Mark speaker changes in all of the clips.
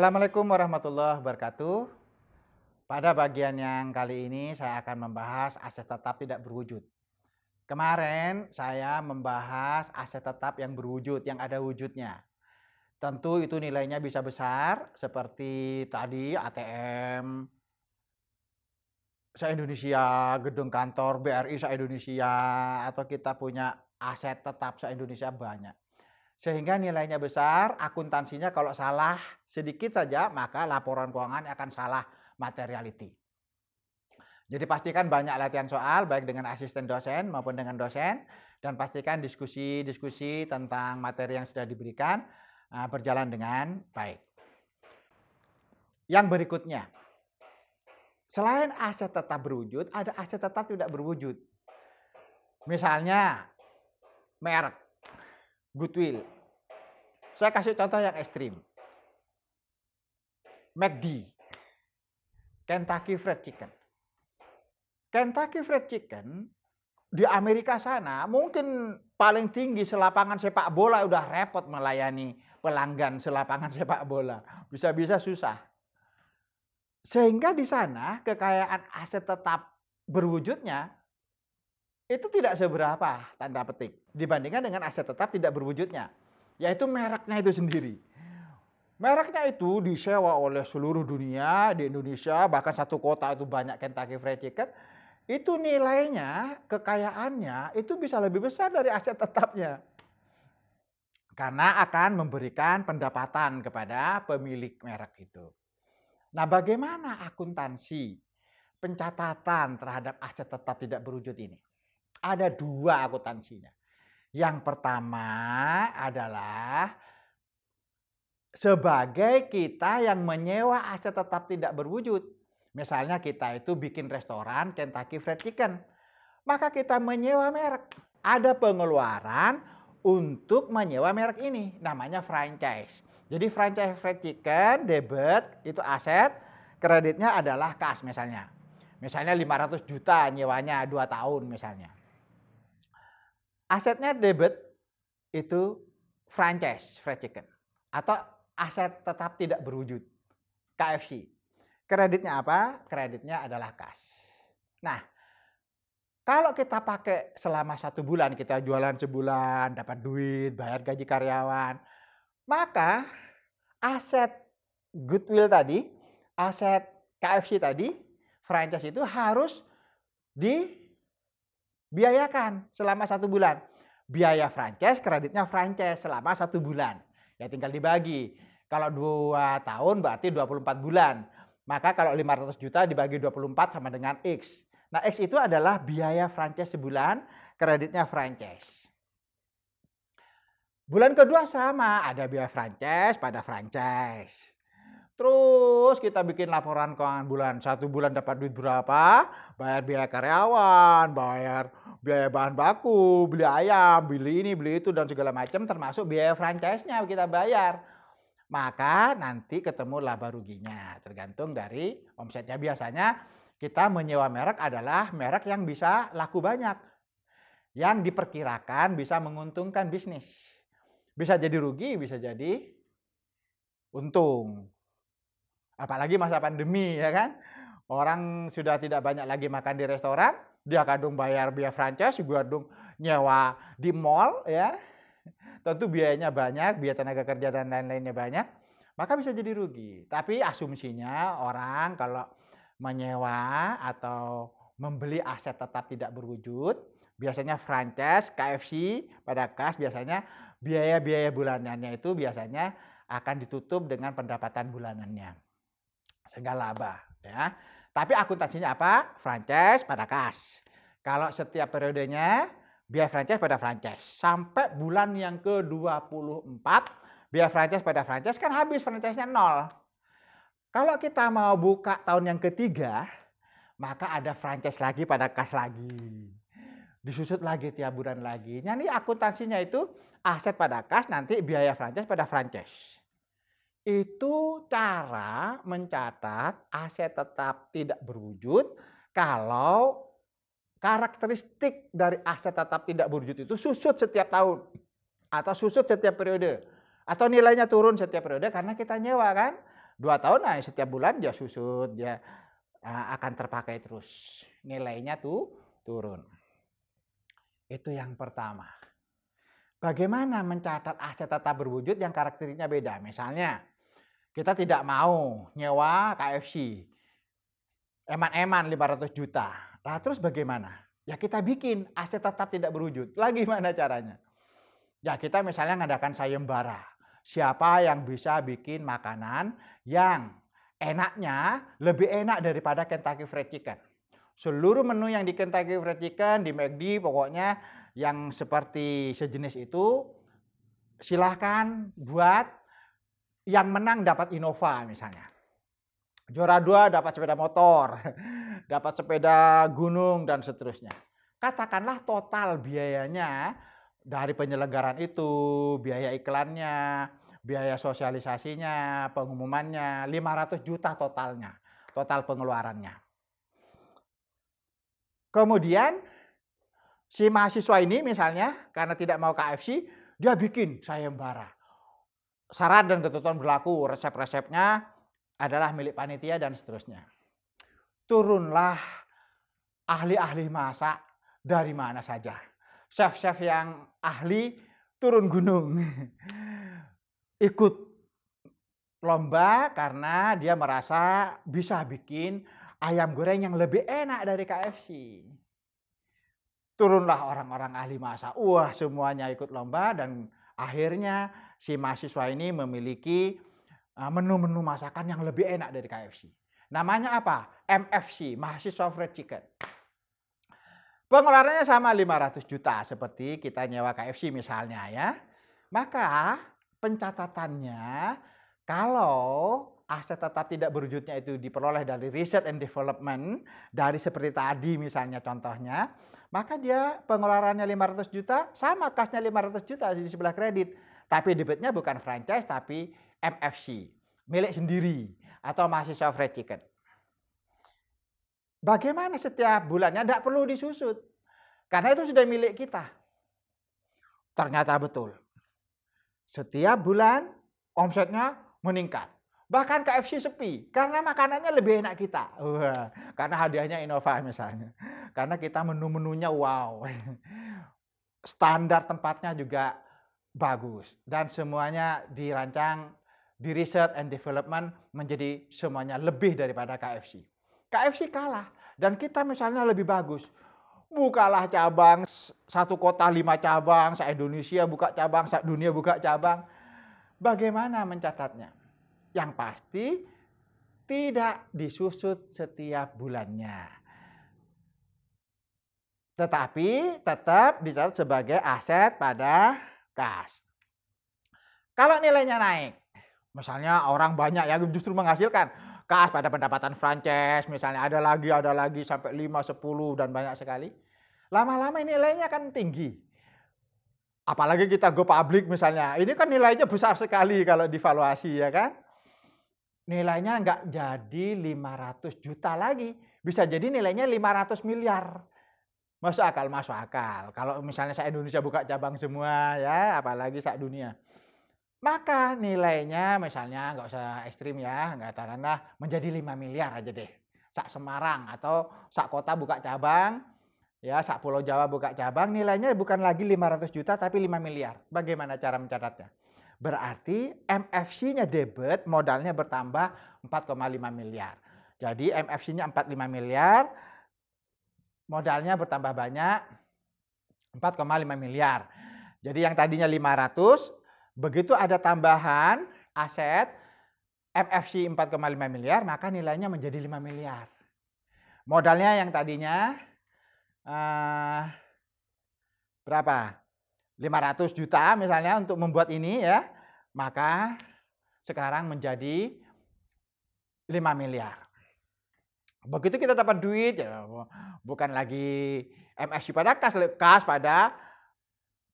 Speaker 1: Assalamualaikum warahmatullahi wabarakatuh. Pada bagian yang kali ini saya akan membahas aset tetap tidak berwujud. Kemarin saya membahas aset tetap yang berwujud, yang ada wujudnya. Tentu itu nilainya bisa besar seperti tadi ATM se-Indonesia, gedung kantor BRI se-Indonesia, atau kita punya aset tetap se-Indonesia banyak. Sehingga nilainya besar, akuntansinya kalau salah sedikit saja, maka laporan keuangan akan salah materiality. Jadi pastikan banyak latihan soal, baik dengan asisten dosen maupun dengan dosen, dan pastikan diskusi-diskusi tentang materi yang sudah diberikan berjalan dengan baik. Yang berikutnya, selain aset tetap berwujud, ada aset tetap tidak berwujud. Misalnya, merek, goodwill. Saya kasih contoh yang ekstrim. McD, Kentucky Fried Chicken. Kentucky Fried Chicken di Amerika sana mungkin paling tinggi selapangan sepak bola, udah repot melayani pelanggan selapangan sepak bola. Bisa-bisa susah. Sehingga di sana kekayaan aset tetap berwujudnya itu tidak seberapa, tanda petik, dibandingkan dengan aset tetap tidak berwujudnya, yaitu mereknya itu sendiri. Mereknya itu disewa oleh seluruh dunia, di Indonesia bahkan satu kota itu banyak Kentucky Fried Chicken. Itu nilainya, kekayaannya itu bisa lebih besar dari aset tetapnya. Karena akan memberikan pendapatan kepada pemilik merek itu. Nah, bagaimana akuntansi pencatatan terhadap aset tetap tidak berwujud ini? Ada dua akuntansinya. Yang pertama adalah sebagai kita yang menyewa aset tetap tidak berwujud. Misalnya kita itu bikin restoran Kentucky Fried Chicken. Maka kita menyewa merek. Ada pengeluaran untuk menyewa merek ini. Namanya franchise. Jadi franchise Fried Chicken, debit itu aset, kreditnya adalah kas misalnya. Misalnya 500 juta nyewanya 2 tahun misalnya. Asetnya debit itu franchise Fried Chicken. Atau aset tetap tidak berwujud, KFC. Kreditnya apa? Kreditnya adalah kas. Nah, kalau kita pakai selama 1 bulan, kita jualan sebulan, dapat duit, bayar gaji karyawan, maka aset goodwill tadi, aset KFC tadi, franchise itu harus dibiayakan selama 1 bulan. Biaya franchise, kreditnya franchise selama 1 bulan. Ya tinggal dibagi. Kalau 2 tahun berarti 24 bulan. Maka kalau 500 juta dibagi 24 sama dengan X. Nah, X itu adalah biaya franchise sebulan, kreditnya franchise. Bulan kedua sama, ada biaya franchise pada franchise. Terus kita bikin laporan keuangan bulan. 1 bulan dapat duit berapa, bayar biaya karyawan, bayar biaya bahan baku, beli ayam, beli ini, beli itu, dan segala macam, termasuk biaya franchise-nya kita bayar. Maka nanti ketemu laba ruginya, tergantung dari omsetnya. Biasanya kita menyewa merek adalah merek yang bisa laku banyak, yang diperkirakan bisa menguntungkan bisnis. Bisa jadi rugi, bisa jadi untung. Apalagi masa pandemi, ya kan? Orang sudah tidak banyak lagi makan di restoran, dia kadung bayar biaya franchise, kadung nyewa di mall, ya. Tentu biayanya banyak, biaya tenaga kerja dan lain-lainnya banyak, maka bisa jadi rugi. Tapi asumsinya orang kalau menyewa atau membeli aset tetap tidak berwujud, biasanya franchise, KFC pada kas, biasanya biaya-biaya bulanannya itu biasanya akan ditutup dengan pendapatan bulanannya. Sehingga laba, ya. Tapi akuntansinya apa? Franchise pada kas. Kalau setiap periodenya biaya franchise pada franchise. Sampai bulan yang ke-24, biaya franchise pada franchise kan habis, franchise-nya 0. Kalau kita mau buka tahun yang ketiga, maka ada franchise lagi pada kas lagi. Disusut lagi tiap bulan lagi. Nah, ini akuntansinya itu aset pada kas, nanti biaya franchise pada franchise. Itu cara mencatat aset tetap tidak berwujud kalau karakteristik dari aset tetap tidak berwujud itu susut setiap tahun atau susut setiap periode atau nilainya turun setiap periode karena kita nyewa kan. 2 tahun, nah setiap bulan dia susut, dia akan terpakai terus. Nilainya tuh turun. Itu yang pertama. Bagaimana mencatat aset tetap berwujud yang karakteristiknya beda? Misalnya, kita tidak mau nyewa KFC, eman-eman 500 juta. Lah terus bagaimana? Ya kita bikin aset tetap tidak berwujud. Lah gimana caranya? Ya kita misalnya ngadakan sayembara. Siapa yang bisa bikin makanan yang enaknya lebih enak daripada Kentucky Fried Chicken. Seluruh menu yang di Kentucky Fried Chicken, di McD, pokoknya yang seperti sejenis itu, silahkan buat. Yang menang dapat Innova misalnya. Juara 2 dapat sepeda motor, dapat sepeda gunung, dan seterusnya. Katakanlah total biayanya dari penyelenggaraan itu, biaya iklannya, biaya sosialisasinya, pengumumannya, 500 juta totalnya, total pengeluarannya. Kemudian si mahasiswa ini misalnya karena tidak mau KFC, dia bikin sayembara. Syarat dan ketentuan berlaku, resep-resepnya adalah milik panitia dan seterusnya. Turunlah ahli-ahli masak dari mana saja. Chef-chef yang ahli turun gunung. Ikut lomba karena dia merasa bisa bikin ayam goreng yang lebih enak dari KFC. Turunlah orang-orang ahli masak. Wah, semuanya ikut lomba dan akhirnya si mahasiswa ini memiliki menu-menu masakan yang lebih enak dari KFC. Namanya apa? MFC, Mahasiswa Fried Chicken. Pengeluarannya sama 500 juta seperti kita nyewa KFC misalnya ya. Maka pencatatannya kalau aset tetap tidak berwujudnya itu diperoleh dari research and development, dari seperti tadi misalnya contohnya, maka dia pengeluarannya 500 juta sama kasnya 500 juta di sebelah kredit. Tapi debitnya bukan franchise tapi MFC, milik sendiri atau mahasiswa fried chicken. Bagaimana setiap bulannya? Tidak perlu disusut. Karena itu sudah milik kita. Ternyata betul. Setiap bulan omsetnya meningkat. Bahkan KFC sepi karena makanannya lebih enak kita. Wah, karena hadiahnya Innova misalnya. Karena kita menu-menunya wow. Standar tempatnya juga bagus dan semuanya dirancang di research and development menjadi semuanya lebih daripada KFC. KFC kalah dan kita misalnya lebih bagus. Bukalah cabang, satu kota 5 cabang, se-Indonesia buka cabang, se-dunia buka cabang. Bagaimana mencatatnya? Yang pasti tidak disusut setiap bulannya. Tetapi tetap dicatat sebagai aset pada kas. Kalau nilainya naik, misalnya orang banyak yang justru menghasilkan, kas pada pendapatan franchise misalnya ada lagi sampai 5, 10 dan banyak sekali. Lama-lama nilainya kan tinggi. Apalagi kita go public misalnya, ini kan nilainya besar sekali kalau divaluasi ya kan. Nilainya nggak jadi 500 juta lagi, bisa jadi nilainya 500 miliar. Masuk akal, masuk akal. Kalau misalnya se-Indonesia buka cabang semua ya, apalagi se-dunia. Maka nilainya misalnya nggak usah ekstrim ya, katakanlah menjadi 5 miliar aja deh. Semarang atau kota buka cabang, ya Pulau Jawa buka cabang, nilainya bukan lagi 500 juta tapi 5 miliar. Bagaimana cara mencatatnya? Berarti MFC-nya debit, modalnya bertambah 4,5 miliar. Jadi MFC-nya 45 miliar, modalnya bertambah banyak 4,5 miliar. Jadi yang tadinya 500, begitu ada tambahan aset MFC 4,5 miliar, maka nilainya menjadi 5 miliar. Modalnya yang tadinya berapa? 500 juta misalnya untuk membuat ini ya, maka sekarang menjadi 5 miliar. Begitu kita dapat duit, ya, bukan lagi MFC pada kas pada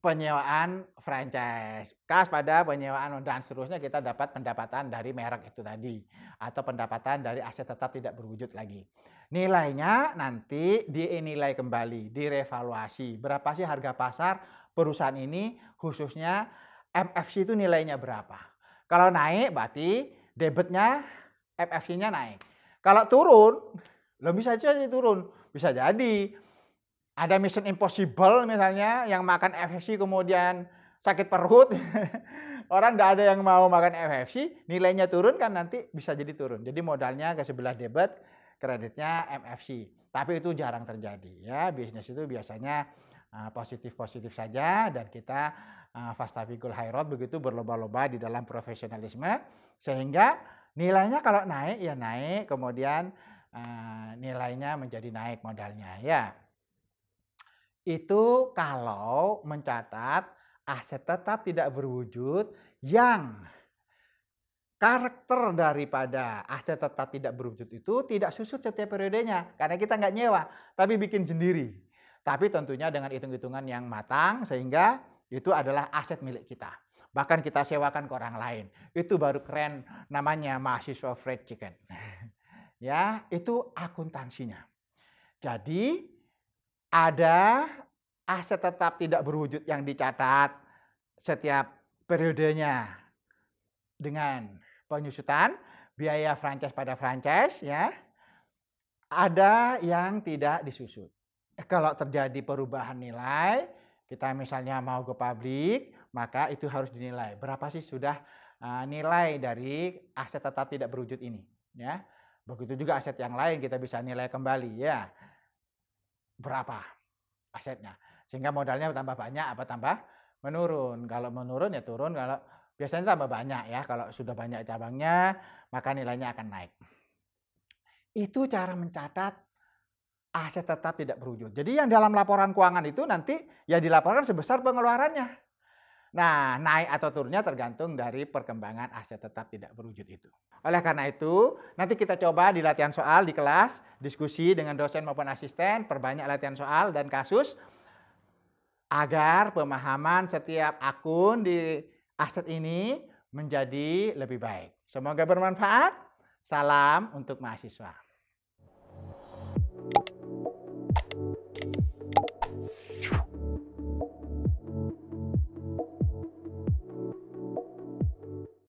Speaker 1: penyewaan franchise, kas pada penyewaan dan seterusnya kita dapat pendapatan dari merek itu tadi atau pendapatan dari aset tetap tidak berwujud lagi. Nilainya nanti dinilai kembali, direvaluasi. Berapa sih harga pasar perusahaan ini, khususnya MFC itu nilainya berapa. Kalau naik berarti debitnya, FFC-nya naik. Kalau turun, bisa jadi turun. Bisa jadi ada Mission Impossible misalnya yang makan FFC kemudian sakit perut. Orang nggak ada yang mau makan FFC, nilainya turun kan nanti bisa jadi turun. Jadi modalnya ke sebelah debit, kreditnya MFC. Tapi itu jarang terjadi ya. Bisnis itu biasanya positif-positif saja dan kita fastabiqul khairat begitu berlomba-lomba di dalam profesionalisme sehingga nilainya kalau naik ya naik, kemudian nilainya menjadi naik modalnya ya. Itu kalau mencatat aset tetap tidak berwujud yang karakter daripada aset tetap tidak berwujud itu tidak susut setiap periodenya. Karena kita nggak nyewa, tapi bikin sendiri. Tapi tentunya dengan hitung-hitungan yang matang sehingga itu adalah aset milik kita. Bahkan kita sewakan ke orang lain. Itu baru keren, namanya mahasiswa fried chicken. Ya, itu akuntansinya. Jadi ada aset tetap tidak berwujud yang dicatat setiap periodenya dengan penyusutan biaya franchise pada franchise ya. Ada yang tidak disusut. Kalau terjadi perubahan nilai, kita misalnya mau go public, maka itu harus dinilai. Berapa sih sudah nilai dari aset tetap tidak berwujud ini, ya. Begitu juga aset yang lain kita bisa nilai kembali ya. Berapa asetnya? Sehingga modalnya tambah banyak apa tambah menurun. Kalau menurun ya turun, kalau biasanya tambah banyak ya. Kalau sudah banyak cabangnya, maka nilainya akan naik. Itu cara mencatat aset tetap tidak berwujud. Jadi yang dalam laporan keuangan itu nanti ya dilaporkan sebesar pengeluarannya. Nah, naik atau turunnya tergantung dari perkembangan aset tetap tidak berwujud itu. Oleh karena itu, nanti kita coba di latihan soal di kelas, diskusi dengan dosen maupun asisten, perbanyak latihan soal dan kasus, agar pemahaman setiap akun di aset ini menjadi lebih baik. Semoga bermanfaat. Salam untuk mahasiswa.